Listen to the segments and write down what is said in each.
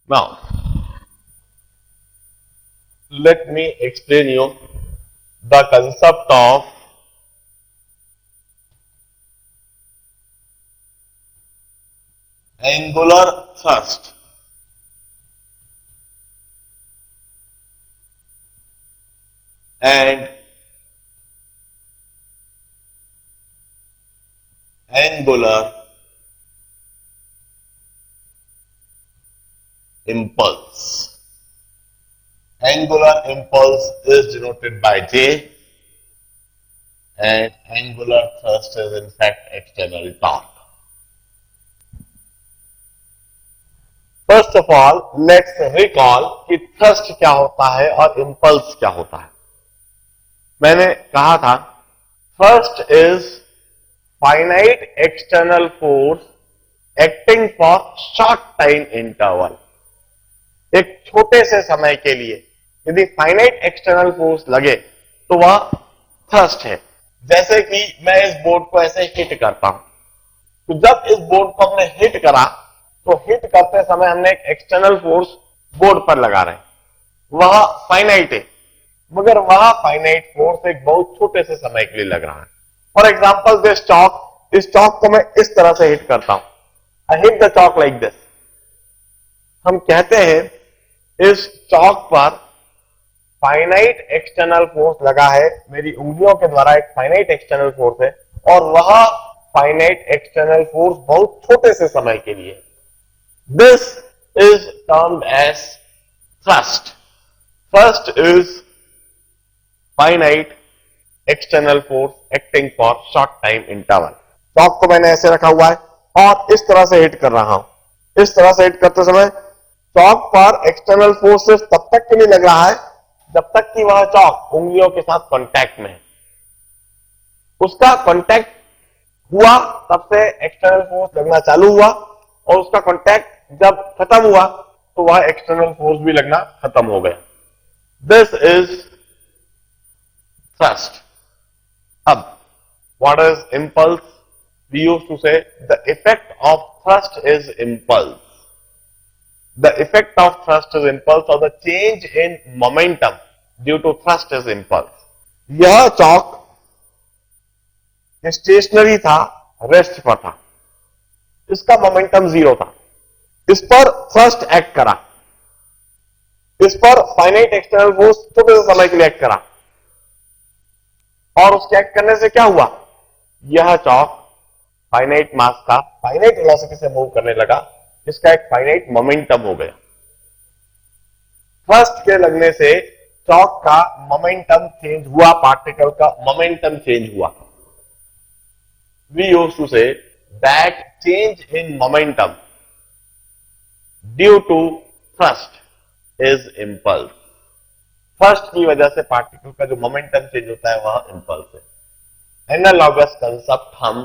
Now, let me explain you the concept of angular thrust and angular impulse. Angular impulse is denoted by J and angular thrust is in fact external torque. First of all, let's recall कि thrust क्या होता है और impulse क्या होता है. मैंने कहा था thrust is finite external force acting for short time interval. एक छोटे से समय के लिए यदि फाइनाइट एक्सटर्नल फोर्स लगे तो वह थ्रस्ट है. जैसे कि मैं इस बोर्ड को ऐसे हिट करता हूं, तो जब इस बोर्ड को हमने हिट करा तो हिट करते समय हमने एक एक्सटर्नल फोर्स बोर्ड पर लगा रहे हैं, वह फाइनाइट है, मगर वह फाइनाइट फोर्स एक बहुत छोटे से समय के लिए लग रहा है. फॉर एग्जाम्पल दिस चॉक, इस चॉक को मैं इस तरह से हिट करता हूं, I hit the chalk like this. हम कहते हैं इस चॉक पर फाइनाइट एक्सटर्नल फोर्स लगा है, मेरी उंगलियों के द्वारा एक फाइनाइट एक्सटर्नल फोर्स है और वह फाइनाइट एक्सटर्नल फोर्स बहुत छोटे से समय के लिए. This is termed as thrust. Thrust is finite external force acting for short time interval. Chalk को मैंने ऐसे रखा हुआ है और इस तरह से हिट कर रहा हूं. इस तरह से हिट करते समय चॉक पर एक्सटर्नल फोर्स सिर्फ तब तक के लिए लग रहा है जब तक कि वह चॉक उंगलियों के साथ कांटेक्ट में है. उसका कांटेक्ट हुआ तब से एक्सटर्नल फोर्स लगना चालू हुआ और उसका कांटेक्ट जब खत्म हुआ तो वह एक्सटर्नल फोर्स भी लगना खत्म हो गया. This is thrust. अब what is impulse? We used to say the effect of thrust is impulse. The effect of thrust is impulse or the change in momentum due to thrust is impulse. यह chalk stationery था, rest पर था, इसका momentum zero था. इस पर thrust act करा, इस पर फाइनाइट एक्सटर्नल फोर्स छोटे से समय के लिए एक्ट करा और उसके एक्ट करने से क्या हुआ? यह चॉक फाइनाइट मास का फाइनाइट वेलोसिटी से मूव करने लगा, इसका एक फाइनाइट मोमेंटम हो गया. थ्रस्ट के लगने से चॉक का मोमेंटम चेंज हुआ, पार्टिकल का मोमेंटम चेंज हुआ. We used to say that change in momentum due to thrust is impulse. Thrust की वजह से पार्टिकल का जो मोमेंटम चेंज होता है वह इंपल्स है. एनालॉगस कंसेप्ट हम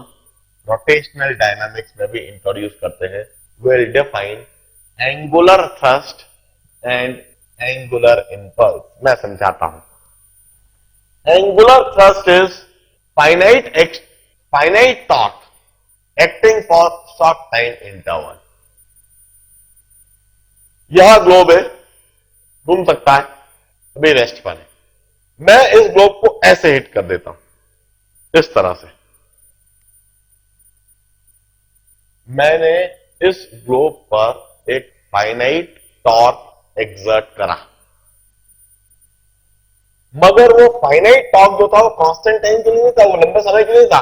रोटेशनल डायनामिक्स में भी इंट्रोड्यूस करते हैं. Will define angular thrust and angular impulse. मैं समझाता हूं. Angular thrust is finite torque acting for short time interval. यह ग्लोब है, घूम सकता है, अभी रेस्ट पर है. मैं इस ग्लोब को ऐसे हिट कर देता हूं, इस तरह से. मैंने इस ग्लोब पर एक फाइनाइट टॉर्क एक्सर्ट करा, मगर वो फाइनाइट टॉर्क जो था वो कांस्टेंट टाइम के लिए नहीं था, वो लंबे समय के लिए था.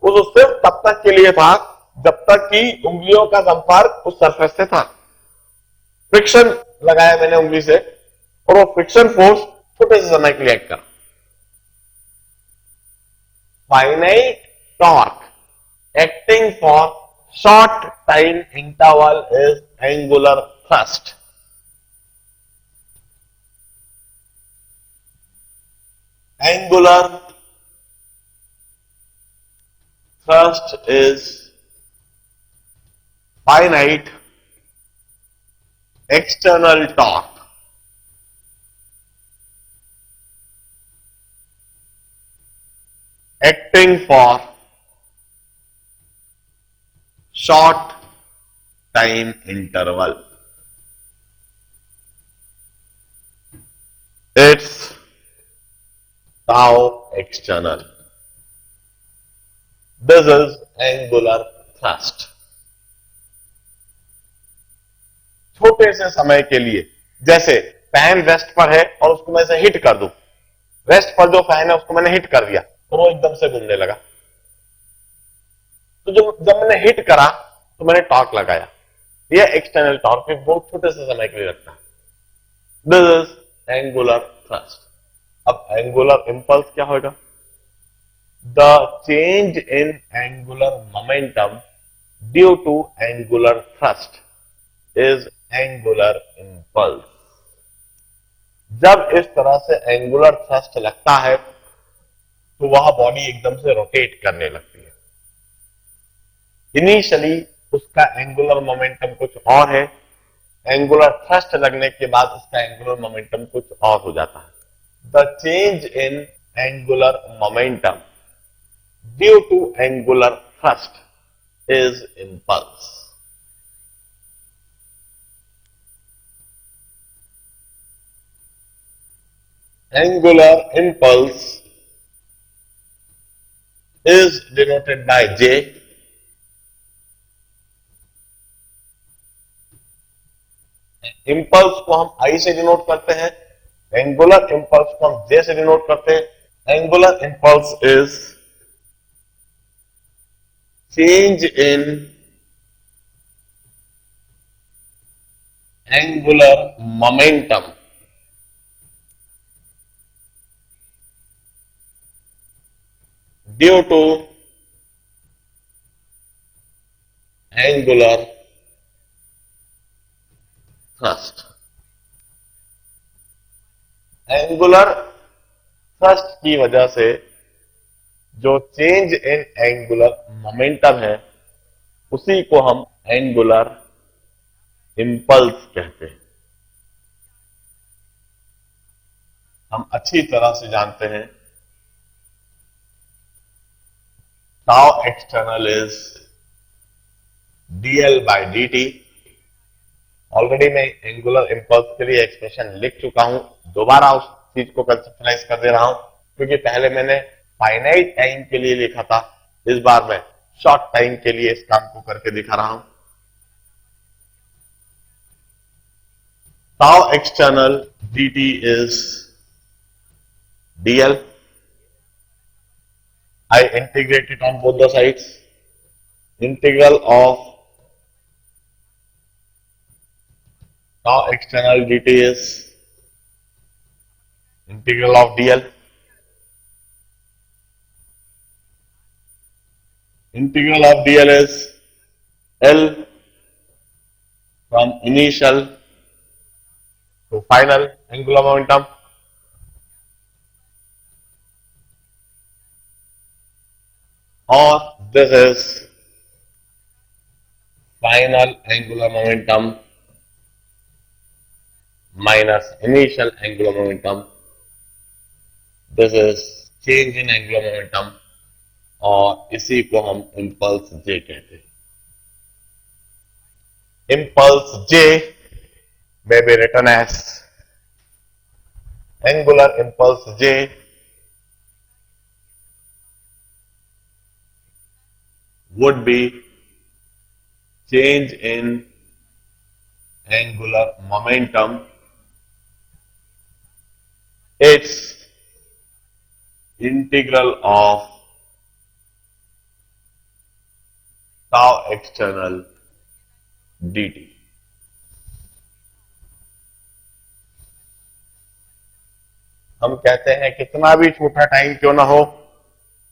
वो सिर्फ तब तक के लिए था जब तक कि उंगलियों का संपर्क उस सरफेस से था. फ्रिक्शन लगाया मैंने उंगली से और वो फ्रिक्शन फोर्स छोटे से समय के लिए एक्ट करा. Finite torque acting for short time interval is angular thrust. Angular thrust is finite external torque acting for short time interval. It's tau external. This is angular thrust. छोटे से समय के लिए, जैसे फैन रेस्ट पर है और उसको मैं से हिट कर दूं, रेस्ट पर जो फैन है उसको मैंने हिट कर दिया तो वो एकदम से घूमने लगा। तो जब मैंने हिट करा तो मैंने टॉर्क लगाया, यह एक्सटर्नल टॉर्क बहुत छोटे से समय के लिए लगता है। This is angular thrust. अब एंगुलर इंपल्स क्या होगा? The change in angular momentum due to angular thrust is angular impulse. जब इस तरह से एंगुलर थ्रस्ट लगता है तो वह बॉडी एकदम से रोटेट करने लगती है। इनिशियली उसका एंगुलर मोमेंटम कुछ और है, एंगुलर थ्रस्ट लगने के बाद उसका एंगुलर मोमेंटम कुछ और हो जाता है। The change in angular momentum due to angular thrust is impulse. Angular impulse is denoted by J. इंपल्स को हम I से डिनोट करते हैं, एंगुलर इंपल्स को हम J से डिनोट करते हैं। Angular impulse is change in angular momentum due to angular thrust. Angular thrust की वजह से जो चेंज इन एंगुलर मोमेंटम है उसी को हम एंगुलर इंपल्स कहते हैं। हम अच्छी तरह से जानते हैं tau external is dl by dt। Already मैं एंगुलर इंपल्स के लिए एक्सप्रेशन लिख चुका हूं, दोबारा उस चीज को कंसेप्चुलाइज कर दे रहा हूं क्योंकि पहले मैंने फाइनाइट टाइम के लिए लिखा था, इस बार मैं शॉर्ट टाइम के लिए इस काम को करके दिखा रहा हूं। tau external dt is dl. I integrate it on both the sides. Integral of tau external dt is integral of dl. Integral of dl is L from initial to final angular momentum, or this is final angular momentum minus initial angular momentum. This is change in angular momentum और इसी को हम impulse J कहते हैं। Impulse J may be written as angular impulse J would be change in angular momentum, its integral of tau external dt। हम कहते हैं कितना भी छोटा टाइम क्यों ना हो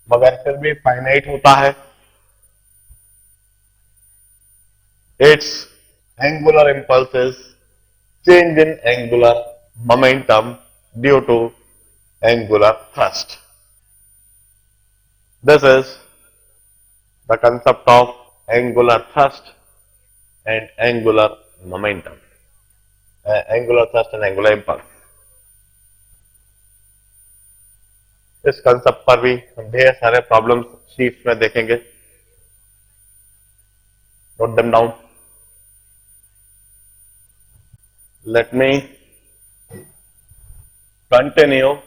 मगर फिर भी फाइनाइट होता है। Its angular impulse is change in angular momentum due to angular thrust. This is the concept of angular thrust and angular momentum, angular thrust and angular impulse। इस कंसेप्ट पर भी हम ढेर सारे प्रॉब्लम्स शीट्स में देखेंगे, note them down. Let me Continue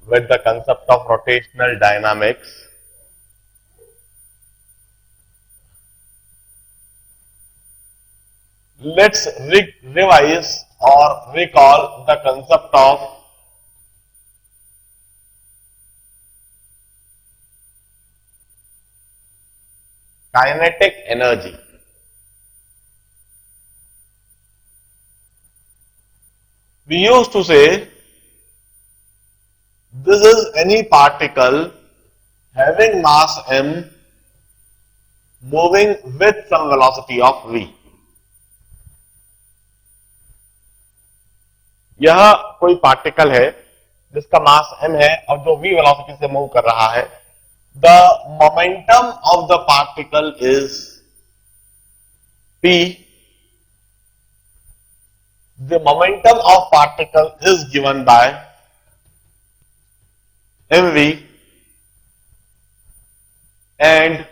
with the concept of rotational dynamics. Let's revise or recall the concept of kinetic energy. We used to say this is any particle having mass m moving with some velocity of v. यह कोई particle है जिसका मास m है और जो v velocity से move कर रहा है. The momentum of the particle is p. The momentum of particle is given by mv, and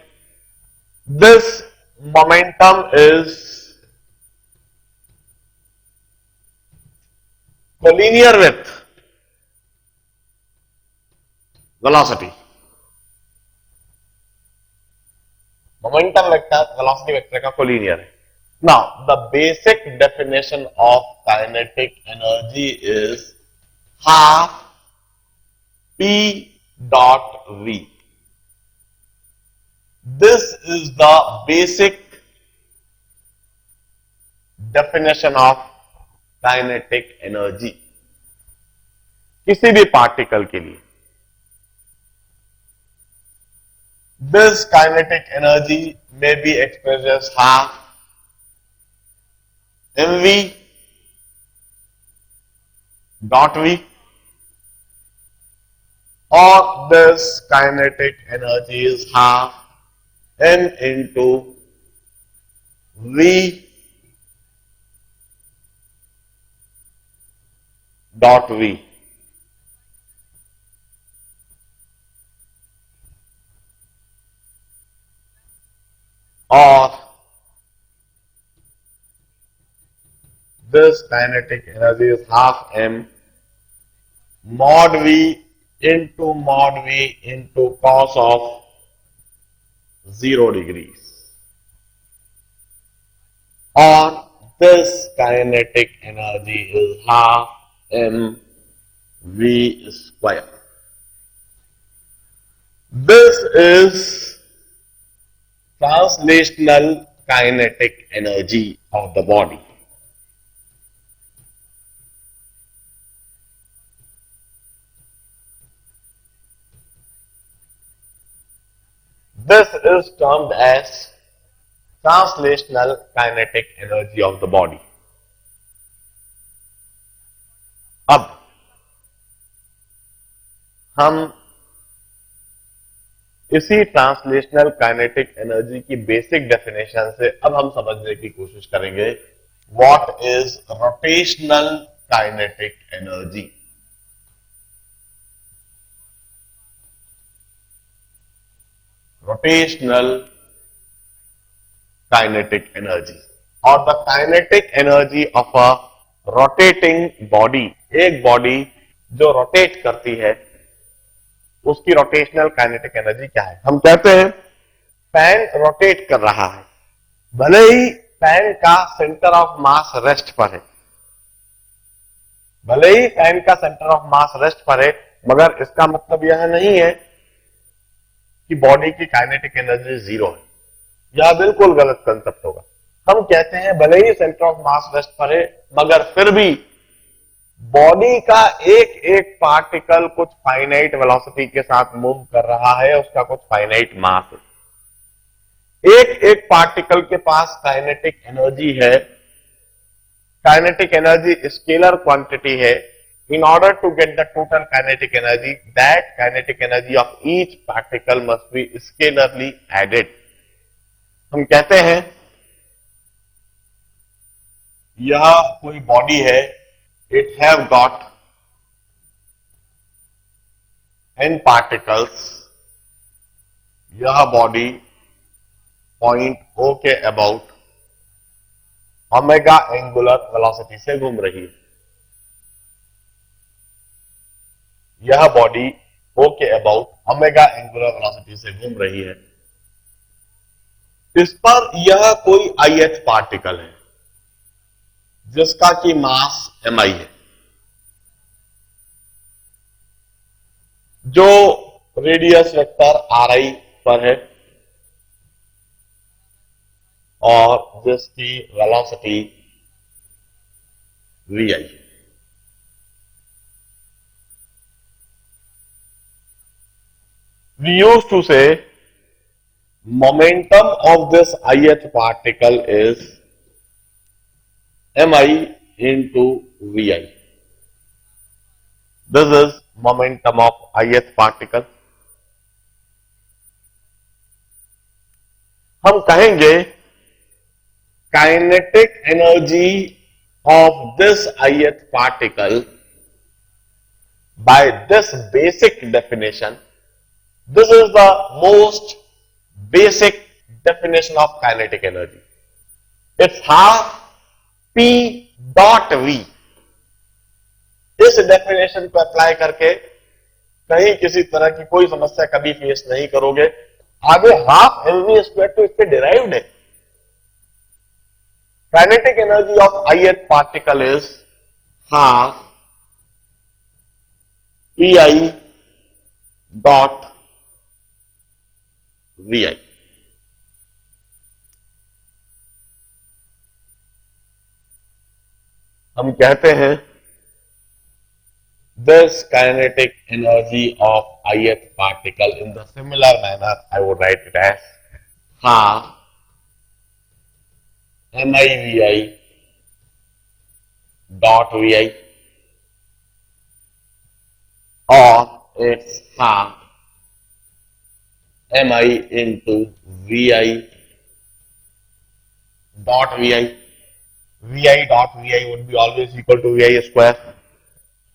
this momentum is collinear with velocity. Momentum vector velocity vector का collinear है. Now, the basic definition of kinetic energy is half P dot V. This is the basic definition of kinetic energy. किसी भी particle के लिए this kinetic energy may be expressed as half mv dot v, or this kinetic energy is half m into v dot v. Or this kinetic energy is half m mod v into cos of 0 degrees. Or this kinetic energy is half m v square. This is translational kinetic energy of the body. This is termed as translational kinetic energy of the body. अब हम इसी translational kinetic energy की basic definition से अब हम समझने की कोशिश करेंगे what is rotational kinetic energy. Rotational kinetic energy और the kinetic energy of a rotating body. एक बॉडी जो रोटेट करती है उसकी रोटेशनल काइनेटिक एनर्जी क्या है. हम कहते हैं फैन रोटेट कर रहा है, भले ही फैन का सेंटर ऑफ मास रेस्ट पर है, भले ही फैन का सेंटर ऑफ मास रेस्ट पर है, मगर इसका मतलब यह नहीं है कि बॉडी की काइनेटिक एनर्जी जीरो है. यह बिल्कुल गलत कंसेप्ट होगा. हम कहते हैं भले ही सेंटर ऑफ मास रेस्ट पर है, मगर फिर भी बॉडी का एक एक पार्टिकल कुछ फाइनाइट वेलोसिटी के साथ मूव कर रहा है, उसका कुछ फाइनाइट मास है. एक एक पार्टिकल के पास काइनेटिक एनर्जी है. काइनेटिक एनर्जी स्केलर क्वांटिटी है. In order to get the total kinetic energy, that kinetic energy of each particle must be scalarly added. हम कहते हैं यह कोई बॉडी है, it have got n particles. यह बॉडी पॉइंट O के about omega angular velocity से घूम रही है. यह बॉडी ओ के अबाउट ओमेगा एंगुलर वेलोसिटी से घूम रही है, इस पर यह कोई ith पार्टिकल है जिसका कि मास mi है, जो रेडियस वेक्टर ri पर है और जिसकी वेलोसिटी vi है। We used to say momentum of this ith particle is mi into vi. This is momentum of ith particle. हम कहेंगे kinetic energy of this ith particle by this basic definition. This is the most basic definition of kinetic energy. It's half P dot V. इस definition को apply करके कहीं किसी तरह की कोई समस्या कभी फेस नहीं करोगे। आगे हाफ mv स्क्वायर तो इससे डिराइव्ड है। Kinetic energy of ith particle is half pi dot vi. हम कहते हैं this kinetic energy of ith particle in the similar manner I would write it as half mivi dot vi, or it's half mi into vi dot vi. Vi dot vi would be always equal to vi square.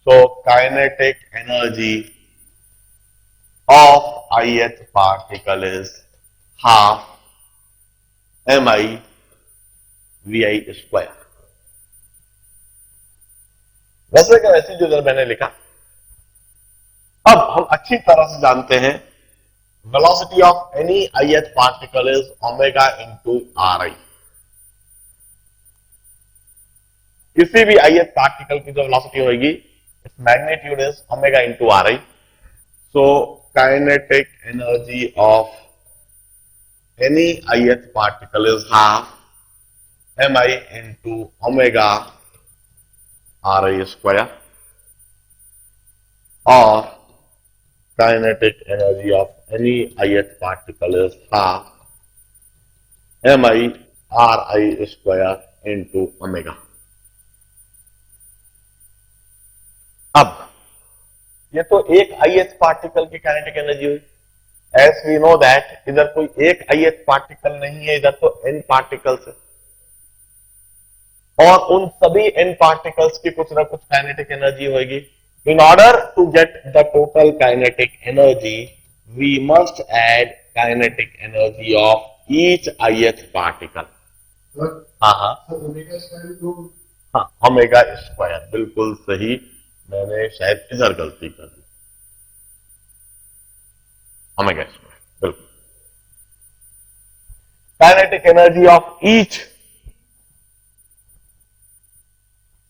So kinetic energy of ith particle is half mi vi square. वैसे का वैसे जो मैंने लिखा, अब हम अच्छी तरह से जानते हैं velocity of any ith particle is omega into ri. किसी भी ith पार्टिकल की जो वेलोसिटी होगी, its magnitude is omega into ri. So kinetic energy of any ith particle is half mi into omega ri square, or kinetic energy of any ith particle is half mi ri square into omega. अब ये तो एक ith particle की kinetic energy हुई। As we know that इधर कोई एक ith particle नहीं है, इधर तो n पार्टिकल्स है और उन सभी n पार्टिकल्स की कुछ ना कुछ काइनेटिक एनर्जी होगी। In order to get the total kinetic energy we must add kinetic energy of each ith particle. हाँ ओमेगा स्क्वायर, बिल्कुल सही। मैंने शायद इधर गलती कर दी, ओमेगा स्क्वायर बिल्कुल। Kinetic energy of each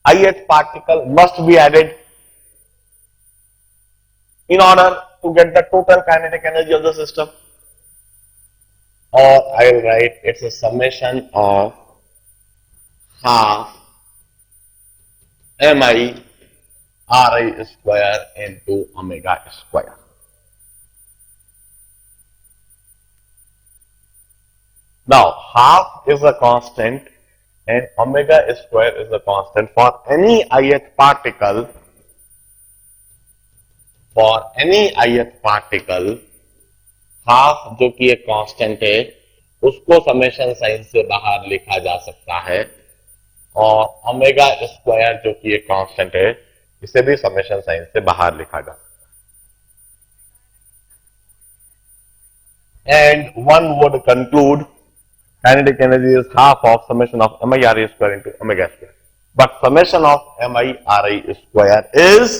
ith particle must be added in order to get the total kinetic energy of the system, or I will write it's a summation of half mi ri square into omega square. Now half is a constant and omega square is a constant for any ith particle. For any ith particle, half जो कि एक constant है, उसको summation sign से बाहर लिखा जा सकता है, और ओमेगा स्क्वायर जो कि एक कांस्टेंट है, इसे भी समेशन साइन से बाहर लिखा जा सकता है। And one would conclude kinetic energy is half of summation of mi ri square into omega square. But summation of mi ri square is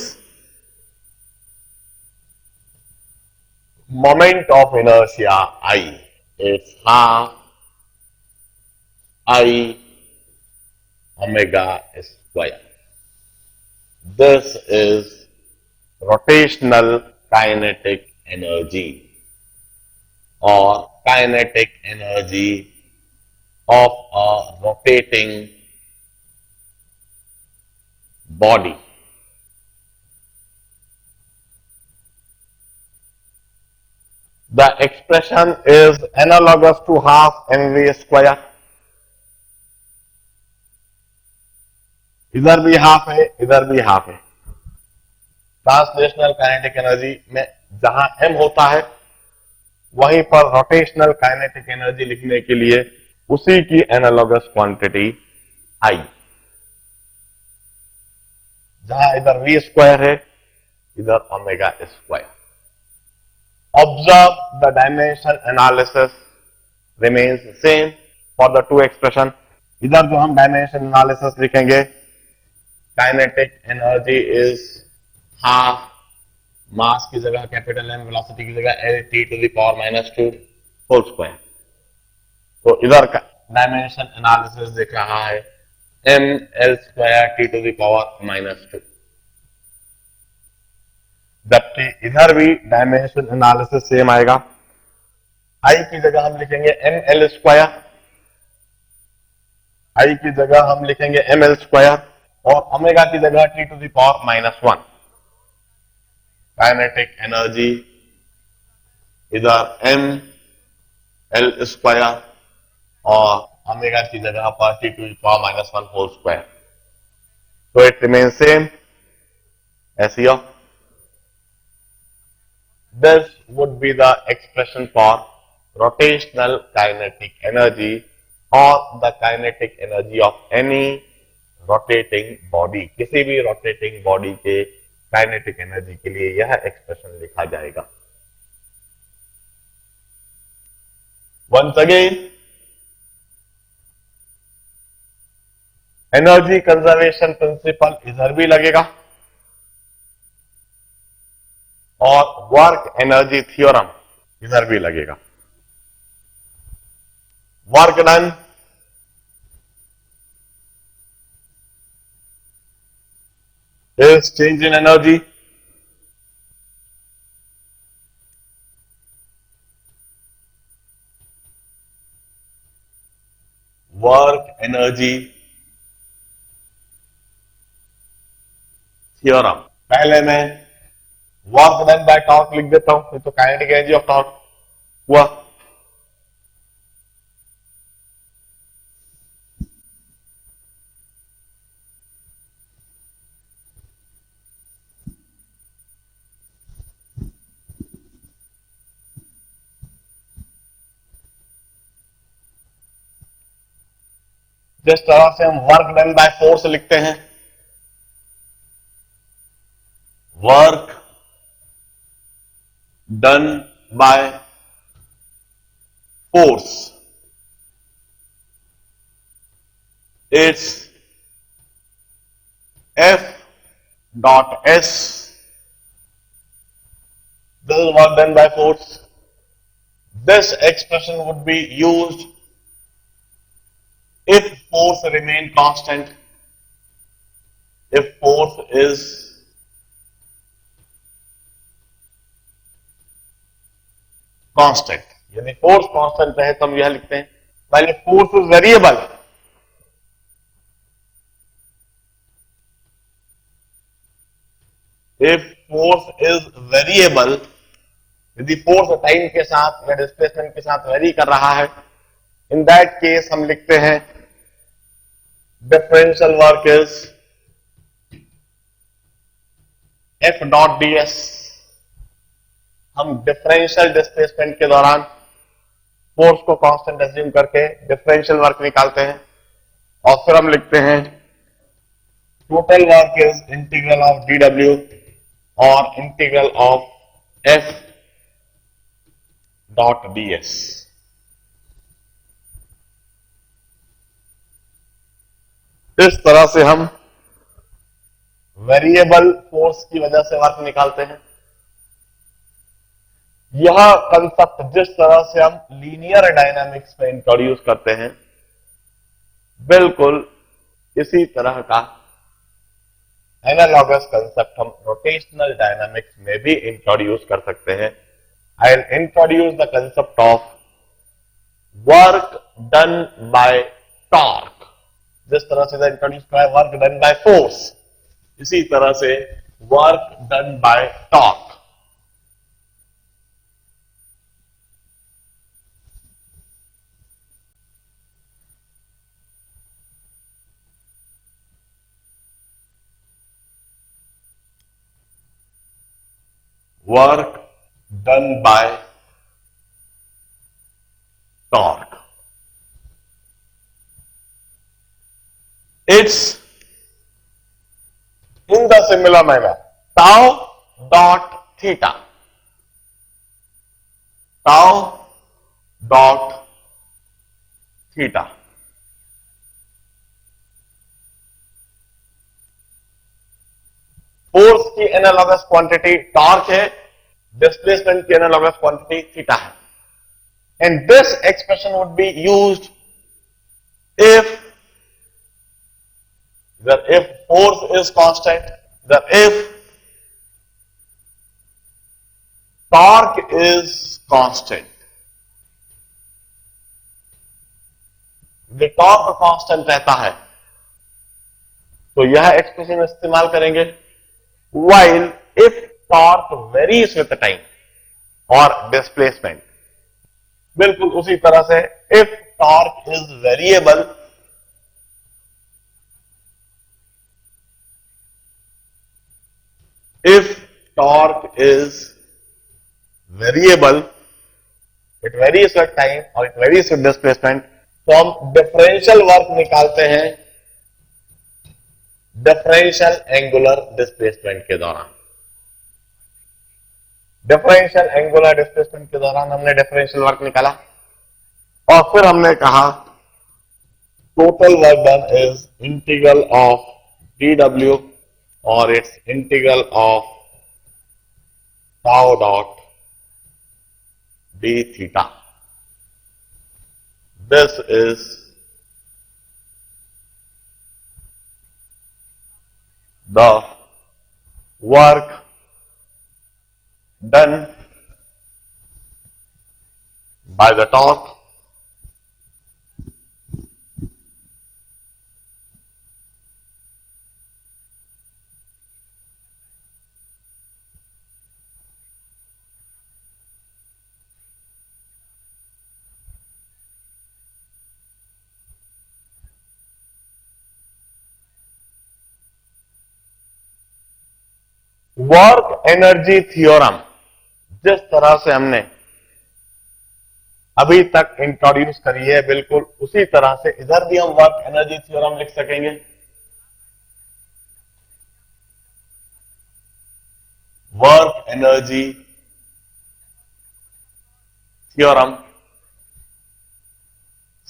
moment of inertia I. It's half I omega square. This is rotational kinetic energy or kinetic energy of a rotating body. The expression is analogous to half mv square. इधर भी half है, इधर भी half है. Translational kinetic energy में जहां m होता है वहीं पर रोटेशनल काइनेटिक एनर्जी लिखने के लिए उसी की एनालॉगस क्वांटिटी I. जहां इधर v स्क्वायर है, इधर omega square. Observe the dimension analysis remains same for the two expression. इधर जो हम डायमेंशन एनालिसिस लिखेंगे, kinetic energy is half, mass की जगह कैपिटल एम, वेलोसिटी की जगह L T to the power minus 2 whole square. तो इधर का डायमेंशन एनालिसिस दिख रहा है M L square T to the power minus 2, जबकि इधर भी डायमेंशन एनालिसिस सेम आएगा. आई की जगह हम लिखेंगे एम एल स्क्वायर, आई की जगह हम लिखेंगे एम एल स्क्वायर और ओमेगा की जगह T to the power minus 1. Kinetic energy इधर एम एल स्क्वायर और ओमेगा की जगह पर T to the power minus 1 whole square. तो it remain same as here. This would be the expression for rotational kinetic energy or the kinetic energy of any rotating body. किसी भी rotating body के kinetic energy के लिए यह expression लिखा जाएगा. Once again, energy conservation principle इधर भी लगेगा और वर्क एनर्जी थ्योरम इधर भी लगेगा. Work done is change in energy. Work energy theorem. पहले मैं वर्क डन बाय टॉर्क लिख देता हूं, तो काइनेटिक एनर्जी ऑफ टॉर्क हुआ. जिस तरह से हम वर्क डन बाय फोर्स लिखते हैं, work done by force, it's F dot S. This is work done by force. This expression would be used if force remain constant. If force is constant, यानी force constant रहे तो हम यह लिखते हैं. पहले force is variable, if force is variable, यदि force time के साथ या डिस्प्लेसमेंट के साथ वेरी कर रहा है, इन दैट केस हम लिखते हैं differential work is F dot D S. हम डिफरेंशियल डिस्प्लेसमेंट के दौरान फोर्स को कांस्टेंट एज्यूम करके डिफरेंशियल वर्क निकालते हैं और फिर हम लिखते हैं total work is integral of D W और integral of F dot D S. इस तरह से हम वेरिएबल फोर्स की वजह से वर्क निकालते हैं. यह कंसेप्ट जिस तरह से हम लीनियर डायनामिक्स में इंट्रोड्यूस करते हैं, बिल्कुल इसी तरह का एनालॉगस कंसेप्ट हम रोटेशनल डायनामिक्स में भी इंट्रोड्यूस कर सकते हैं. I will introduce the concept of work done by torque. जिस तरह से इंट्रोड्यूस किया है वर्क डन बाय फोर्स, इसी तरह से work done by torque. Work done by torque. It's in the similar manner. Tau dot theta. Tau dot theta. Force की analogous quantity torque है, डिस्प्लेसमेंट की एनालॉगस क्वांटिटी थीटा है. And this expression would be used if force is constant, if torque is constant. the torque constant रहता है तो यह expression इस्तेमाल करेंगे. while if torque varies with time or displacement, बिल्कुल उसी तरह से if torque is variable, if torque is variable, it varies with time or it varies with displacement, तो हम डिफरेंशियल वर्क निकालते हैं डिफरेंशियल एंगुलर डिस्प्लेसमेंट के दौरान. डिफरेंशियल एंगुलर डिस्प्लेसमेंट के दौरान हमने डिफरेंशियल वर्क निकाला और फिर हमने कहा total work done is integral of dw और it's integral of tau dot d theta. This is the work done by the torque work energy theorem जिस तरह से हमने अभी तक इंट्रोड्यूस करी है, बिल्कुल उसी तरह से इधर भी हम वर्क एनर्जी थियोरम लिख सकेंगे. Work energy theorem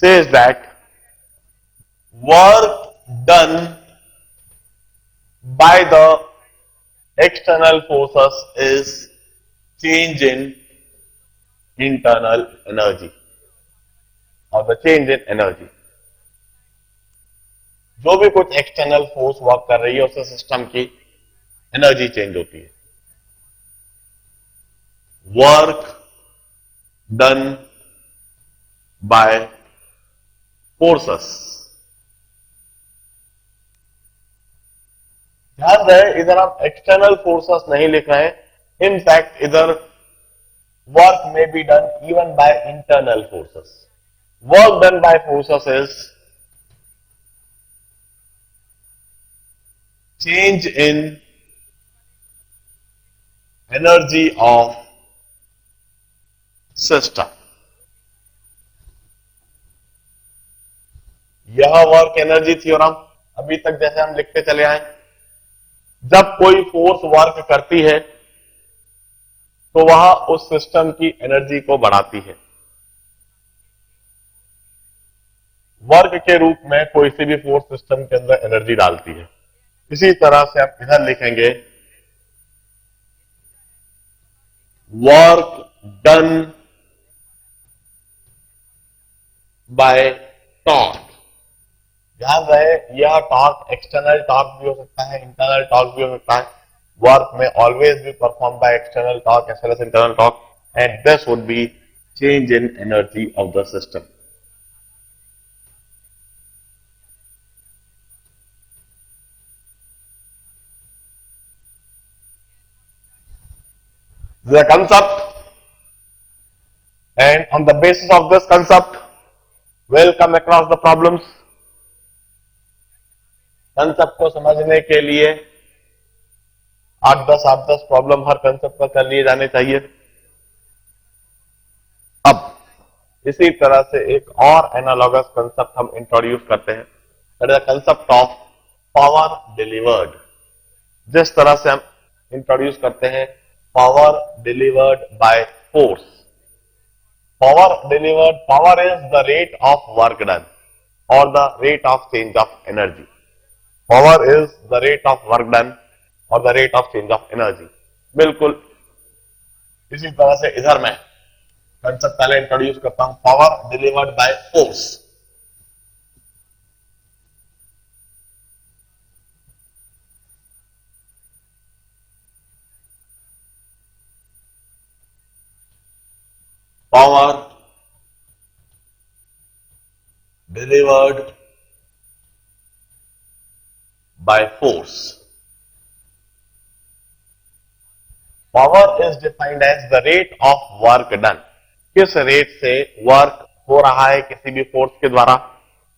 says that work done by the external forces is change in internal energy or the change in energy. जो भी कुछ एक्सटर्नल फोर्स वर्क कर रही है उससे सिस्टम की एनर्जी चेंज होती है. Work done by forces. ध्यान रहे इधर आप एक्सटर्नल फोर्सेस नहीं लिख रहे हैं. इनफैक्ट इधर वर्क में be done even by internal forces. Work done by forces is change in energy of system. यह वर्क एनर्जी थ्योरम अभी तक जैसे हम लिखते चले आए, जब कोई फोर्स वर्क करती है तो वह उस सिस्टम की एनर्जी को बढ़ाती है. वर्क के रूप में कोई सी भी फोर्स सिस्टम के अंदर एनर्जी डालती है. इसी तरह से आप इधर लिखेंगे वर्क done by torque. ध्यान रहे, यह टॉर्क एक्सटर्नल टॉर्क भी हो सकता है, इंटरनल टॉर्क भी हो सकता है. वर्क में always be perform by external torque as well as internal torque, and this would be change in energy of the system. The concept, and on the basis of this concept we'll come across the problems. Concept को समझने के लिए 8-10 problem हर concept पर कर लिए जाने चाहिए. अब इसी तरह से एक और एनालॉगस कंसेप्ट हम इंट्रोड्यूस करते हैं, that is the concept of power delivered. जिस तरह से हम इंट्रोड्यूस करते हैं power delivered by force. Power delivered, power is the rate of work done और the rate of change of energy. Power is the rate of work done और the rate of change of energy. बिल्कुल इसी तरह से इधर मैं concept पहले introduce करता हूं, power delivered by force. Power delivered by force. Power is defined as the rate of work done. किस रेट से वर्क हो रहा है किसी भी फोर्स के द्वारा,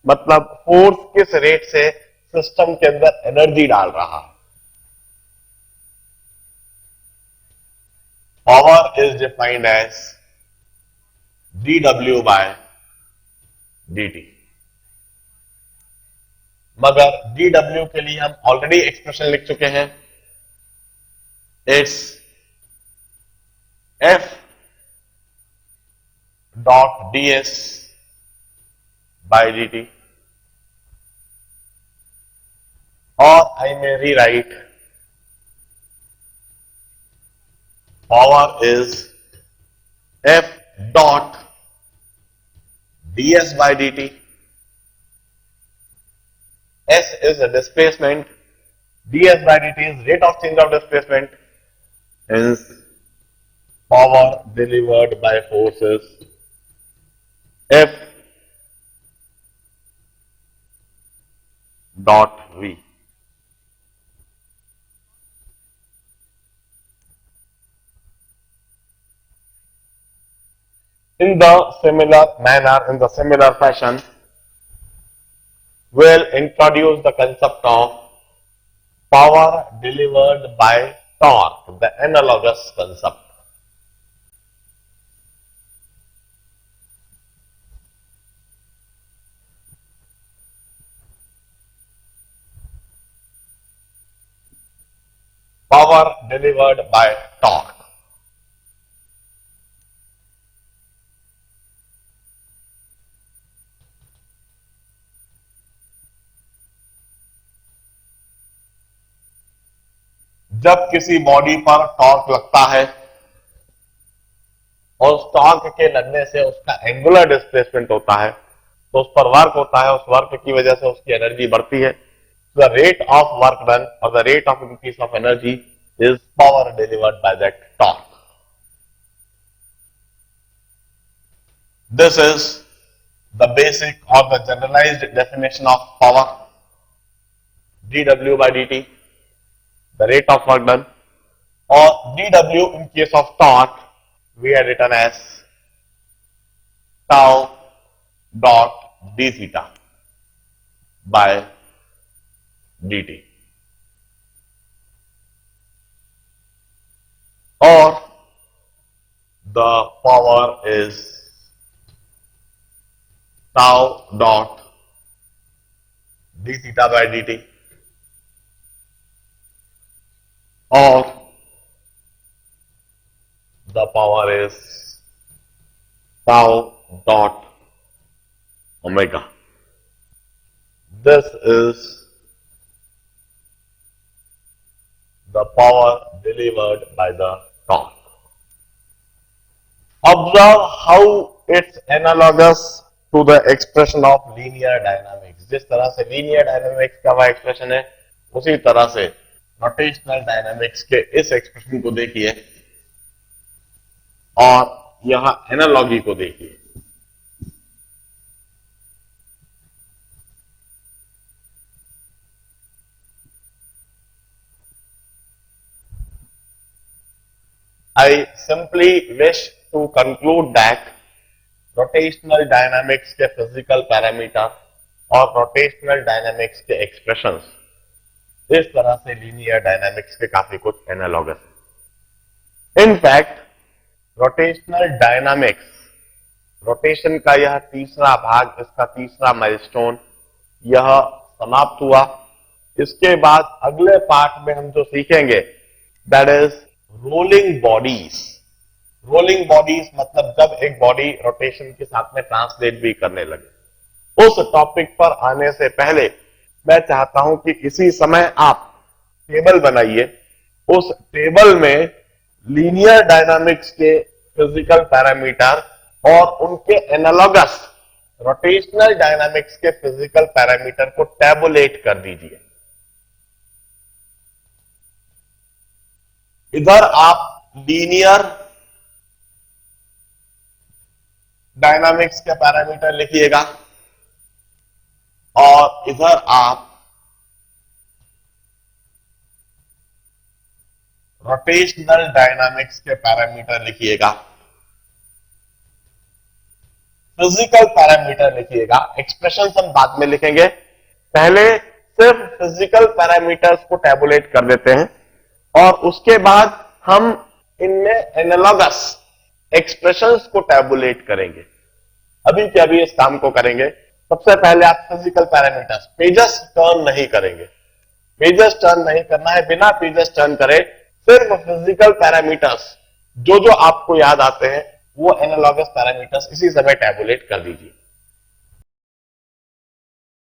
मतलब फोर्स किस रेट से सिस्टम के अंदर एनर्जी डाल रहा है. Power is defined as dw by dt. मगर dw के लिए हम ऑलरेडी एक्सप्रेशन लिख चुके हैं, it's f dot ds by dt, और I may rewrite power is f dot ds by dt. S is the displacement, ds by dt is rate of change of displacement, hence power delivered by force is F dot V. In the similar manner, in the similar fashion, we'll introduce the concept of power delivered by torque, the analogous concept. Power delivered by torque. जब किसी body पर torque लगता है और उस torque के लगने से उसका एंगुलर डिस्प्लेसमेंट होता है, तो उस पर वर्क होता है, उस वर्क की वजह से उसकी एनर्जी बढ़ती है. The rate of work done और the rate of increase of energy is power delivered by that torque. This is the basic और the generalised definition of power. dw by dt, the rate of work done, or dw in case of torque we had written as tau dot d theta by dt, or the power is tau dot d theta by dt, or the power is tau dot omega. This is the power delivered by the torque. Observe how it's analogous to the expression of linear dynamics. जिस तरह से linear dynamics का वह expression है, उसी तरह से rotational dynamics के इस एक्सप्रेशन को देखिए और यहां एनालॉगी को देखिए। I simply wish to conclude that rotational dynamics के फिजिकल पैरामीटर और रोटेशनल डायनामिक्स के एक्सप्रेशंस इस तरह से लीनियर डायनामिक्स के काफी कुछ एनालॉगस है। इनफैक्ट रोटेशनल डायनामिक्स, रोटेशन का यह तीसरा भाग, इसका तीसरा माइलस्टोन यह समाप्त हुआ। इसके बाद अगले पार्ट में हम जो सीखेंगे that is rolling bodies. Rolling bodies मतलब जब एक बॉडी रोटेशन के साथ में ट्रांसलेट भी करने लगे। उस टॉपिक पर आने से पहले मैं चाहता हूं कि इसी समय आप टेबल बनाइए। उस टेबल में लीनियर डायनामिक्स के फिजिकल पैरामीटर और उनके एनालॉगस रोटेशनल डायनामिक्स के फिजिकल पैरामीटर को टैबुलेट कर दीजिए। इधर आप लीनियर डायनामिक्स के पैरामीटर लिखिएगा और इधर आप रोटेशनल डायनामिक्स के पैरामीटर लिखिएगा। फिजिकल पैरामीटर लिखिएगा, एक्सप्रेशन हम बाद में लिखेंगे। पहले सिर्फ फिजिकल पैरामीटर्स को टैबुलेट कर देते हैं और उसके बाद हम इनमें एनालॉगस एक्सप्रेशंस को टैबुलेट करेंगे। अभी के अभी इस काम को करेंगे। सबसे पहले आप फिजिकल पैरामीटर्स, पेजेस टर्न नहीं करेंगे, पेजेस टर्न नहीं करना है। बिना पेजेस टर्न करे सिर्फ फिजिकल पैरामीटर्स जो जो आपको याद आते हैं वो एनालॉगस पैरामीटर्स इसी समय टैबुलेट कर दीजिए।